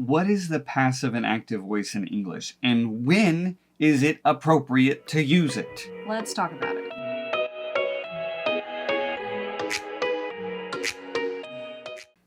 what is the passive and active voice in English, and when is it appropriate to use it? Let's talk about it.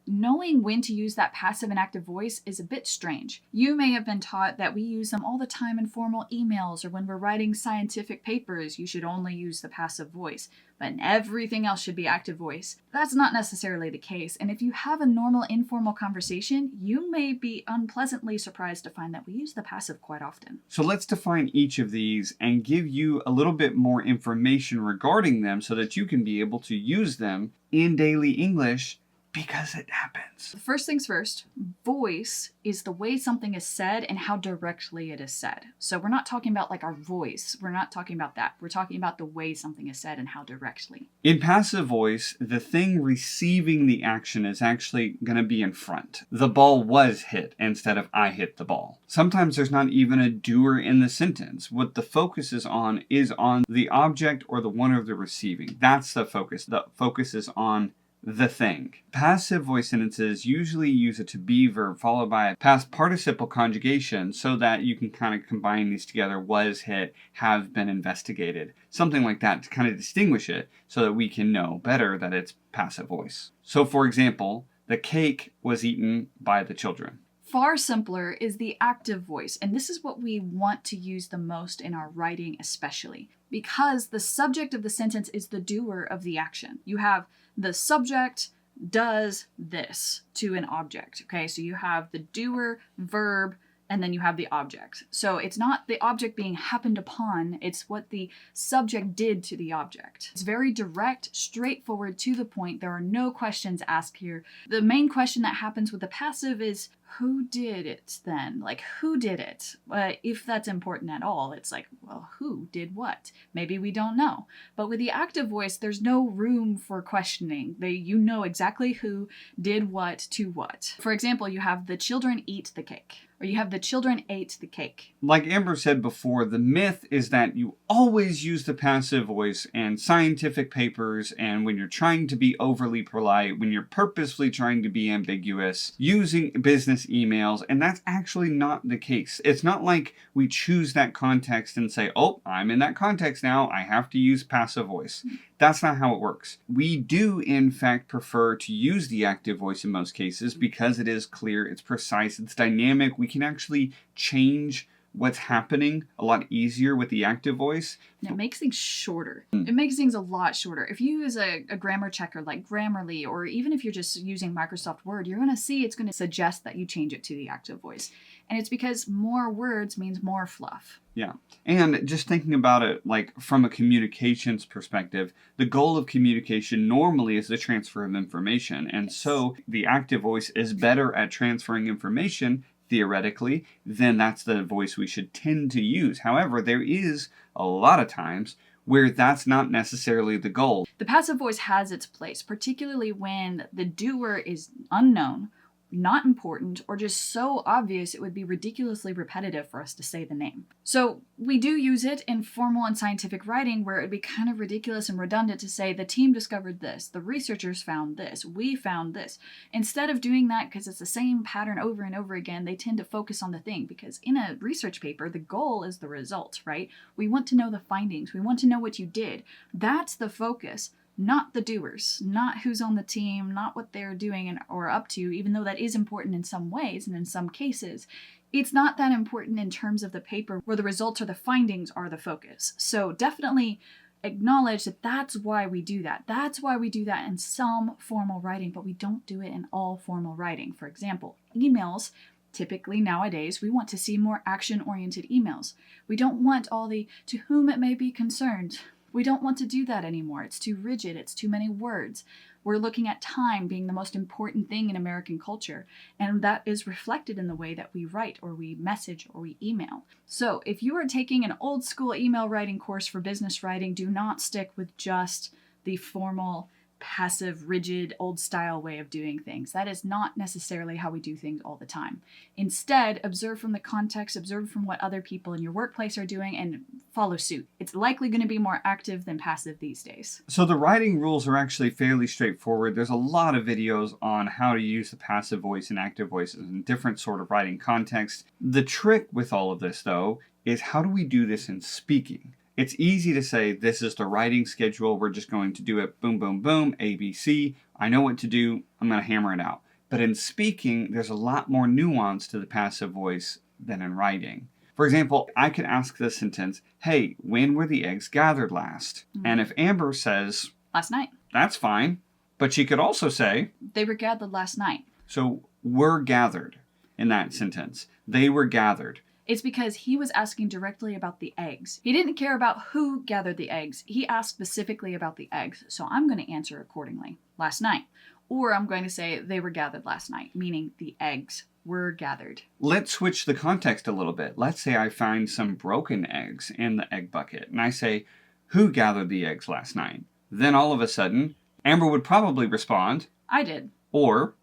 Knowing when to use that passive and active voice is a bit strange. You may have been taught that we use them all the time in formal emails or when we're writing scientific papers, you should only use the passive voice, but everything else should be active voice. That's not necessarily the case, and if you have a normal informal conversation, you may be unpleasantly surprised to find that we use the passive quite often. So let's define each of these and give you a little bit more information regarding them so that you can be able to use them in daily English, because it happens. First things first, voice is the way something is said and how directly it is said. So we're not talking about like our voice. We're not talking about that. We're talking about the way something is said and how directly. In passive voice, the thing receiving the action is actually going to be in front. The ball was hit instead of I hit the ball. Sometimes there's not even a doer in the sentence. What the focus is on the object or the one of the receiving. That's the focus. The focus is on the thing. Passive voice sentences usually use a to be verb followed by a past participle conjugation so that you can kind of combine these together: was hit, have been investigated, something like that to kind of distinguish it so that we can know better that it's passive voice. So for example, the cake was eaten by the children. Far simpler is the active voice, and this is what we want to use the most in our writing especially, because the subject of the sentence is the doer of the action. You have the subject does this to an object, okay? So you have the doer, verb, and then you have the object. So it's not the object being happened upon, it's what the subject did to the object. It's very direct, straightforward, to the point. There are no questions asked here. The main question that happens with the passive is, who did it then? Like, who did it? If that's important at all, it's like, well, who did what? Maybe we don't know. But with the active voice, there's no room for questioning. You know exactly who did what to what. For example, you have the children eat the cake, or you have the children ate the cake. Like Amber said before, the myth is that you always use the passive voice in scientific papers and when you're trying to be overly polite, when you're purposefully trying to be ambiguous, using business emails, and that's actually not the case. It's not like we choose that context and say, oh, I'm in that context now, I have to use passive voice. That's not how it works. We do, in fact, prefer to use the active voice in most cases because it is clear, it's precise, it's dynamic. We can actually change what's happening a lot easier with the active voice. It makes things shorter. It makes things a lot shorter. If you use a grammar checker like Grammarly, or even if you're just using Microsoft Word, you're going to see it's going to suggest that you change it to the active voice. And it's because more words means more fluff. Yeah. And just thinking about it like from a communications perspective, the goal of communication normally is the transfer of information. And so the active voice is better at transferring information theoretically, then that's the voice we should tend to use. However, there is a lot of times where that's not necessarily the goal. The passive voice has its place, particularly when the doer is unknown, not important, or just so obvious it would be ridiculously repetitive for us to say the name. So we do use it in formal and scientific writing where it would be kind of ridiculous and redundant to say the team discovered this, the researchers found this, we found this. Instead of doing that, because it's the same pattern over and over again, they tend to focus on the thing, because in a research paper, the goal is the result, right? We want to know the findings. We want to know what you did. That's the focus. Not the doers, not who's on the team, not what they're doing or up to, even though that is important in some ways and in some cases. It's not that important in terms of the paper where the results or the findings are the focus. So definitely acknowledge that that's why we do that. That's why we do that in some formal writing, but we don't do it in all formal writing. For example, emails. Typically nowadays, we want to see more action-oriented emails. We don't want all the to whom it may be concerned. We don't want to do that anymore. It's too rigid. It's too many words. We're looking at time being the most important thing in American culture, and that is reflected in the way that we write or we message or we email. So if you are taking an old school email writing course for business writing, do not stick with just the formal passive, rigid, old-style way of doing things. That is not necessarily how we do things all the time. Instead, observe from the context, observe from what other people in your workplace are doing, and follow suit. It's likely going to be more active than passive these days. So the writing rules are actually fairly straightforward. There's a lot of videos on how to use the passive voice and active voices in different sort of writing contexts. The trick with all of this, though, is how do we do this in speaking? It's easy to say, this is the writing schedule. We're just going to do it boom, boom, boom, A, B, C. I know what to do. I'm going to hammer it out. But in speaking, there's a lot more nuance to the passive voice than in writing. For example, I could ask this sentence, hey, when were the eggs gathered last? And if Amber says, last night. That's fine. But she could also say, they were gathered last night. So were gathered in that sentence. They were gathered. It's because he was asking directly about the eggs. He didn't care about who gathered the eggs. He asked specifically about the eggs. So I'm going to answer accordingly. Last night. Or I'm going to say they were gathered last night, meaning the eggs were gathered. Let's switch the context a little bit. Let's say I find some broken eggs in the egg bucket. And I say, who gathered the eggs last night? Then all of a sudden, Amber would probably respond, I did. Or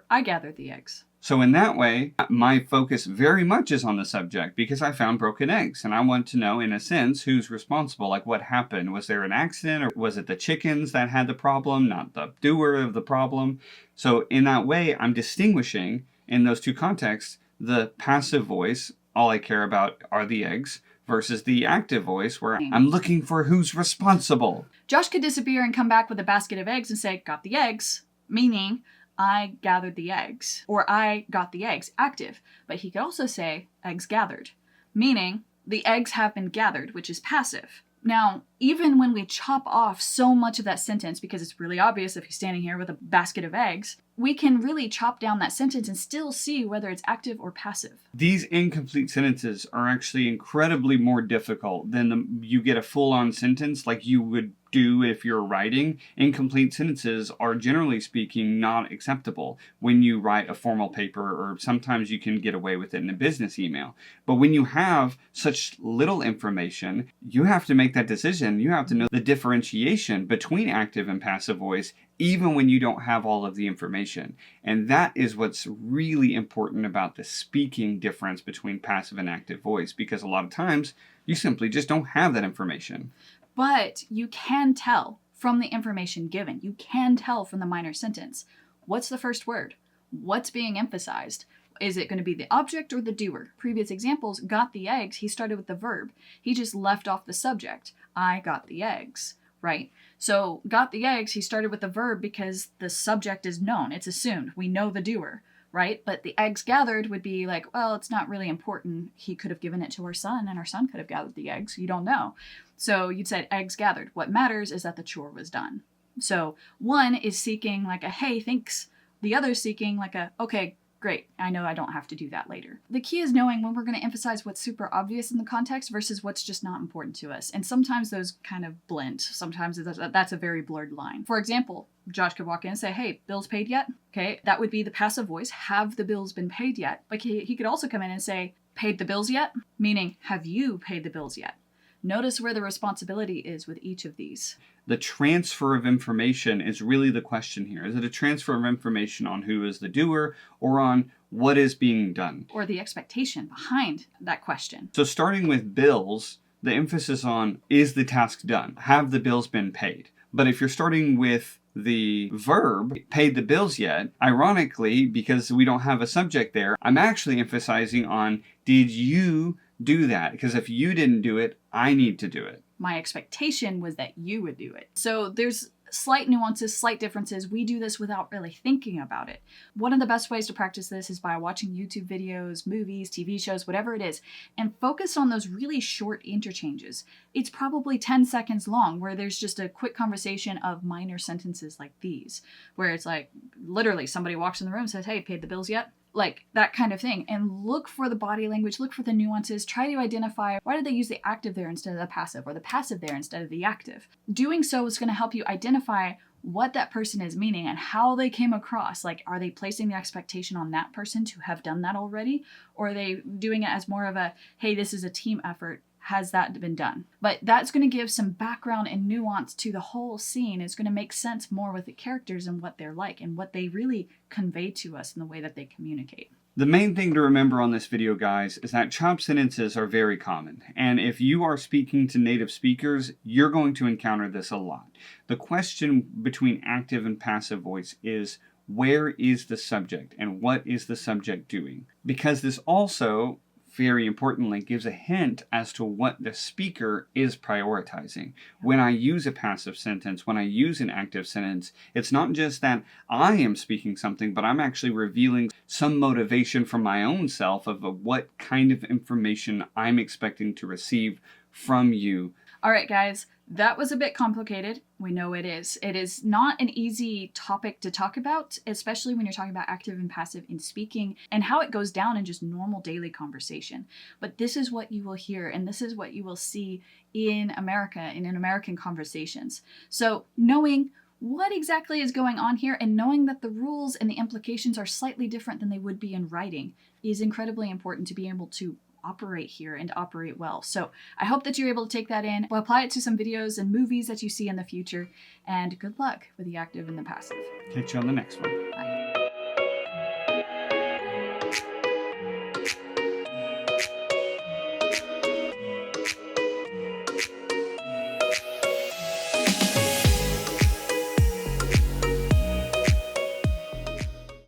I gathered the eggs. So in that way, my focus very much is on the subject because I found broken eggs and I want to know, in a sense, who's responsible, like what happened. Was there an accident or was it the chickens that had the problem, not the doer of the problem? So in that way, I'm distinguishing in those two contexts, the passive voice, all I care about are the eggs, versus the active voice where I'm looking for who's responsible. Josh could disappear and come back with a basket of eggs and say, got the eggs, meaning I gathered the eggs, or I got the eggs, active. But he could also say, eggs gathered, meaning the eggs have been gathered, which is passive. Now, even when we chop off so much of that sentence, because it's really obvious if he's standing here with a basket of eggs, we can really chop down that sentence and still see whether it's active or passive. These incomplete sentences are actually incredibly more difficult than you get a full-on sentence like you would do if you're writing. Incomplete sentences are, generally speaking, not acceptable when you write a formal paper, or sometimes you can get away with it in a business email. But when you have such little information, you have to make that decision. You have to know the differentiation between active and passive voice, even when you don't have all of the information. And that is what's really important about the speaking difference between passive and active voice, because a lot of times you simply just don't have that information. But you can tell from the information given. You can tell from the minor sentence. What's the first word? What's being emphasized? Is it going to be the object or the doer? Previous examples, got the eggs, he started with the verb. He just left off the subject. I got the eggs, right? So got the eggs, he started with the verb because the subject is known. It's assumed. We know the doer, right? But the eggs gathered would be like, well, it's not really important. He could have given it to our son and our son could have gathered the eggs. You don't know. So you'd said eggs gathered. What matters is that the chore was done. So one is seeking like a, hey, thanks. The other is seeking like a, okay, great, I know I don't have to do that later. The key is knowing when we're going to emphasize what's super obvious in the context versus what's just not important to us. And sometimes those kind of blend. Sometimes that's a very blurred line. For example, Josh could walk in and say, hey, bills paid yet? Okay, that would be the passive voice. Have the bills been paid yet? But he could also come in and say, paid the bills yet? Meaning, have you paid the bills yet? Notice where the responsibility is with each of these. The transfer of information is really the question here. Is it a transfer of information on who is the doer or on what is being done? Or the expectation behind that question. So starting with bills, the emphasis on is the task done? Have the bills been paid? But if you're starting with the verb, paid the bills yet, ironically, because we don't have a subject there, I'm actually emphasizing on did you do that? Because if you didn't do it, I need to do it. My expectation was that you would do it. So there's slight nuances, slight differences. We do this without really thinking about it. One of the best ways to practice this is by watching YouTube videos, movies, TV shows, whatever it is, and focus on those really short interchanges. It's probably 10 seconds long where there's just a quick conversation of minor sentences like these, where it's like literally somebody walks in the room and says, hey, paid the bills yet? Like that kind of thing. And look for the body language, look for the nuances, try to identify why did they use the active there instead of the passive, or the passive there instead of the active. Doing so is going to help you identify what that person is meaning and how they came across. Like, are they placing the expectation on that person to have done that already? Or are they doing it as more of a, hey, this is a team effort. has that been done. But that's going to give some background and nuance to the whole scene. It's going to make sense more with the characters and what they're like and what they really convey to us in the way that they communicate. The main thing to remember on this video, guys, is that chopped sentences are very common, and if you are speaking to native speakers, you're going to encounter this a lot. The question between active and passive voice is, where is the subject, and what is the subject doing? Because this also, very importantly, gives a hint as to what the speaker is prioritizing. When I use a passive sentence, when I use an active sentence, it's not just that I am speaking something, but I'm actually revealing some motivation from my own self of what kind of information I'm expecting to receive from you. All right, guys, that was a bit complicated. We know it is. It is not an easy topic to talk about, especially when you're talking about active and passive in speaking and how it goes down in just normal daily conversation. But this is what you will hear, and this is what you will see in America and in American conversations. So knowing what exactly is going on here and knowing that the rules and the implications are slightly different than they would be in writing is incredibly important to be able to operate here and operate well. So I hope that you're able to take that in, apply it to some videos and movies that you see in the future, and good luck with the active and the passive. Catch you on the next one. Bye.